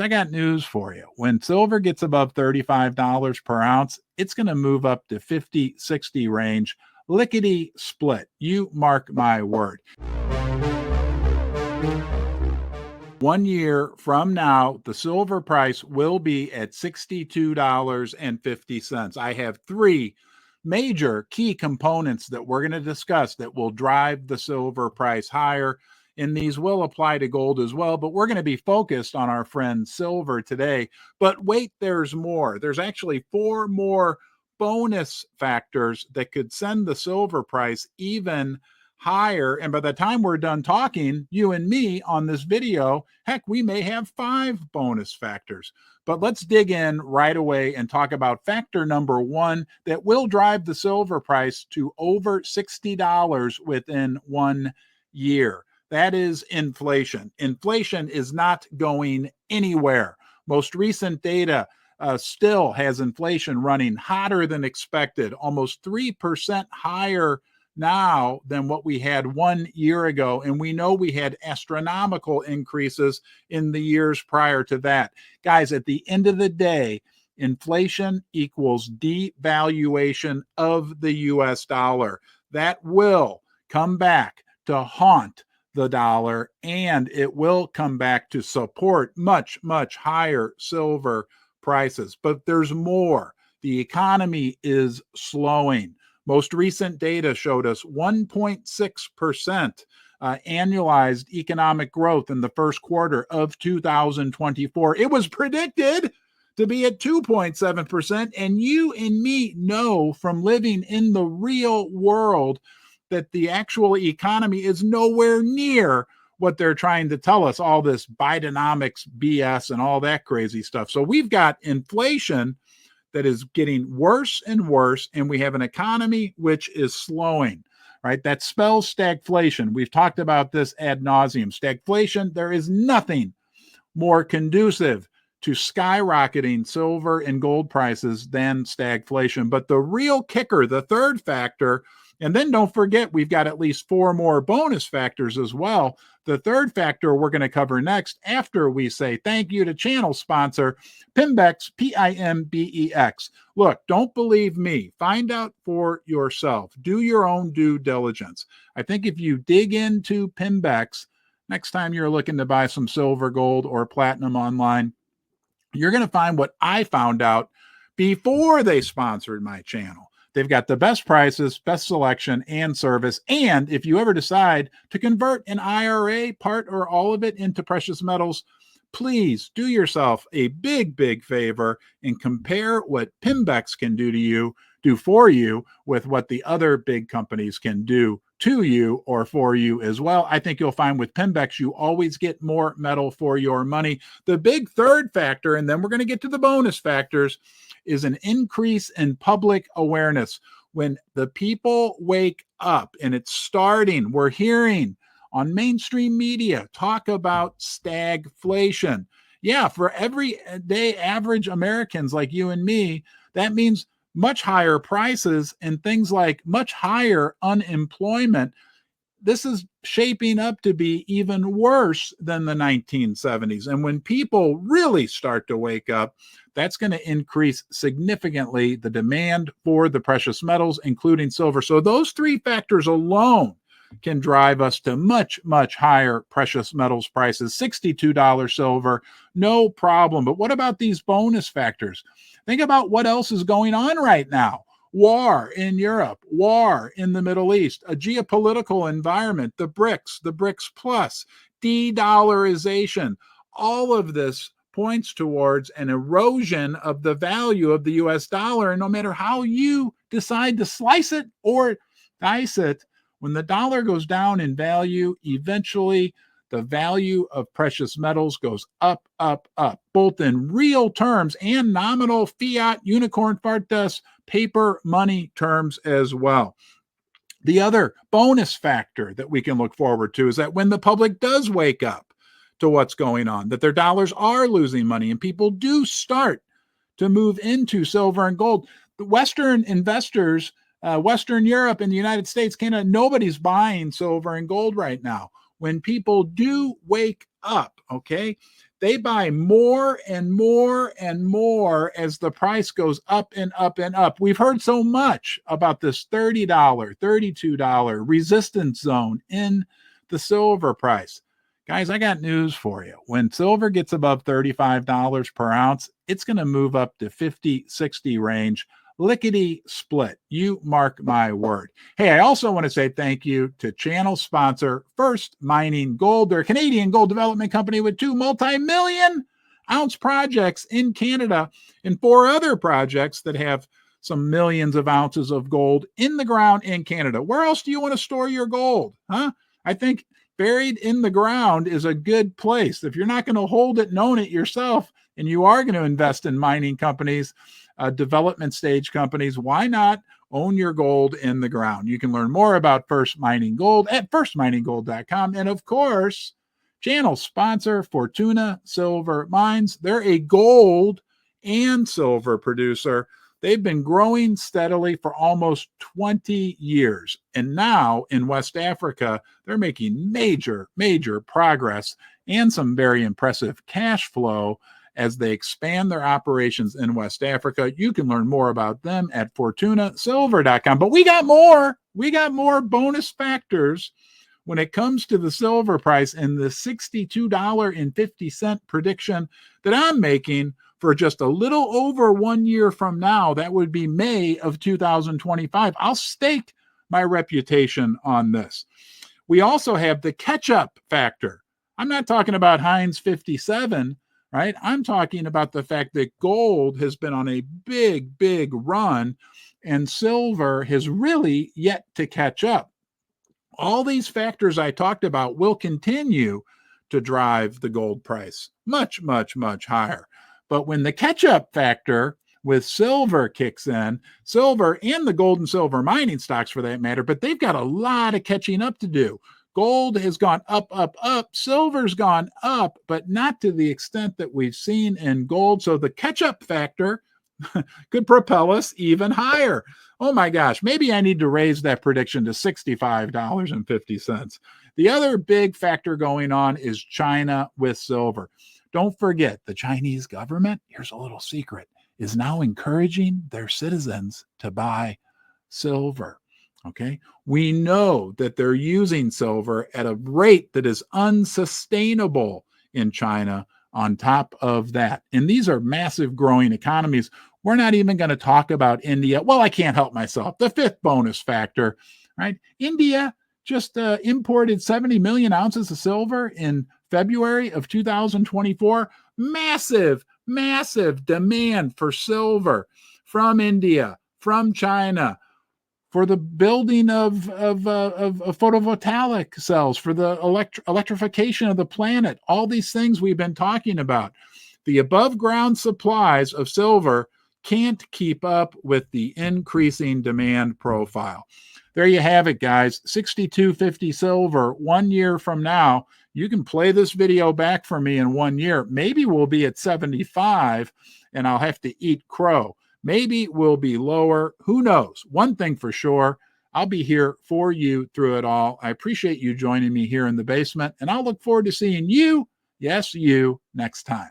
I got news for you. When silver gets above $35 per ounce, it's going to move up to 50, 60 range. Lickety split. You mark my word. 1 year from now, the silver price will be at $62.50. I have three major key components that we're going to discuss that will drive the silver price higher. And these will apply to gold as well, but we're going to be focused on our friend silver today. But wait, there's more. There's actually four more bonus factors that could send the silver price even higher. And by the time we're done talking, you and me on this video, heck, we may have five bonus factors. But let's dig in right away and talk about factor number one that will drive the silver price to over $60 within 1 year. That is inflation. Inflation is not going anywhere. Most recent data still has inflation running hotter than expected, almost 3% higher now than what we had 1 year ago. And we know we had astronomical increases in the years prior to that. Guys, at the end of the day, inflation equals devaluation of the US dollar. That will come back to haunt the dollar, and it will come back to support much, much higher silver prices. But there's more. The economy is slowing. Most recent data showed us 1.6% annualized economic growth in the first quarter of 2024. It was predicted to be at 2.7%, and you and me know from living in the real world that the actual economy is nowhere near what they're trying to tell us, all this Bidenomics BS and all that crazy stuff. So we've got inflation that is getting worse and worse, and we have an economy which is slowing, right? That spells stagflation. We've talked about this ad nauseum. Stagflation, there is nothing more conducive to skyrocketing silver and gold prices than stagflation. But the real kicker, the third factor, and then don't forget, we've got at least four more bonus factors as well. The third factor we're going to cover next after we say thank you to channel sponsor Pimbex, Pimbex. Look, don't believe me. Find out for yourself. Do your own due diligence. I think if you dig into Pimbex, next time you're looking to buy some silver, gold, or platinum online, you're going to find what I found out before they sponsored my channel. They've got the best prices, best selection, and service. And if you ever decide to convert an IRA, part or all of it, into precious metals, please do yourself a big, big favor and compare what Pimbex can do for you with what the other big companies can do to you or for you as well. I think you'll find with Pimbex, you always get more metal for your money. The big third factor, and then we're going to get to the bonus factors, is an increase in public awareness. When the people wake up, and it's starting, we're hearing on mainstream media talk about stagflation. Yeah, for everyday average Americans like you and me, that means much higher prices and things like much higher unemployment. This is shaping up to be even worse than the 1970s. And when people really start to wake up, that's going to increase significantly the demand for the precious metals, including silver. So those three factors alone can drive us to much, much higher precious metals prices. $62 silver, no problem. But what about these bonus factors? Think about what else is going on right now. War in Europe, war in the Middle East, a geopolitical environment, the BRICS plus, de-dollarization. All of this points towards an erosion of the value of the US dollar. And no matter how you decide to slice it or dice it, when the dollar goes down in value, eventually the value of precious metals goes up, up, up, both in real terms and nominal fiat, unicorn, fart dust, paper money terms as well. The other bonus factor that we can look forward to is that when the public does wake up to what's going on, that their dollars are losing money and people do start to move into silver and gold. The Western investors, Western Europe and the United States, nobody's buying silver and gold right now. When people do wake up, okay, They buy more and more and more as the price goes up and up and up. We've heard so much about this $30, $32 resistance zone in the silver price. Guys, I got news for you. When silver gets above $35 per ounce, it's going to move up to 50, 60 range. Lickety split. You mark my word. Hey, I also want to say thank you to channel sponsor First Mining Gold. They're a Canadian gold development company with 2 multi-million ounce projects in Canada and 4 other projects that have some millions of ounces of gold in the ground in Canada. Where else do you want to store your gold? Huh? I think buried in the ground is a good place. If you're not going to hold it and own it yourself, and you are going to invest in mining companies, development stage companies, why not own your gold in the ground? You can learn more about First Mining Gold at firstmininggold.com. And of course, channel sponsor Fortuna Silver Mines. They're a gold and silver producer. They've been growing steadily for almost 20 years. And now in West Africa, they're making major, major progress and some very impressive cash flow as they expand their operations in West Africa. You can learn more about them at fortunasilver.com. But we got more. We got more bonus factors when it comes to the silver price and the $62.50 prediction that I'm making for just a little over 1 year from now. That would be May of 2025. I'll stake my reputation on this. We also have the catch-up factor. I'm not talking about Heinz 57, right? I'm talking about the fact that gold has been on a big, big run and silver has really yet to catch up. All these factors I talked about will continue to drive the gold price much, much, much higher. But when the catch-up factor with silver kicks in, silver and the gold and silver mining stocks for that matter, but they've got a lot of catching up to do. Gold has gone up, up, up. Silver's gone up, but not to the extent that we've seen in gold. So the catch-up factor could propel us even higher. Oh my gosh, maybe I need to raise that prediction to $65.50. The other big factor going on is China with silver. Don't forget, the Chinese government, here's a little secret, is now encouraging their citizens to buy silver. Okay, we know that they're using silver at a rate that is unsustainable in China on top of that. And these are massive growing economies. We're not even going to talk about India. Well, I can't help myself. The fifth bonus factor, right? India just imported 70 million ounces of silver in February of 2024. Massive, massive demand for silver from India, from China, for the building of photovoltaic cells, for the electrification of the planet, all these things we've been talking about. The above ground supplies of silver can't keep up with the increasing demand profile. There you have it, guys. 62.50 silver 1 year from now. You can play this video back for me in 1 year. Maybe we'll be at 75 and I'll have to eat crow. Maybe we'll be lower. Who knows? One thing for sure, I'll be here for you through it all. I appreciate you joining me here in the basement, and I'll look forward to seeing you, yes, you, next time.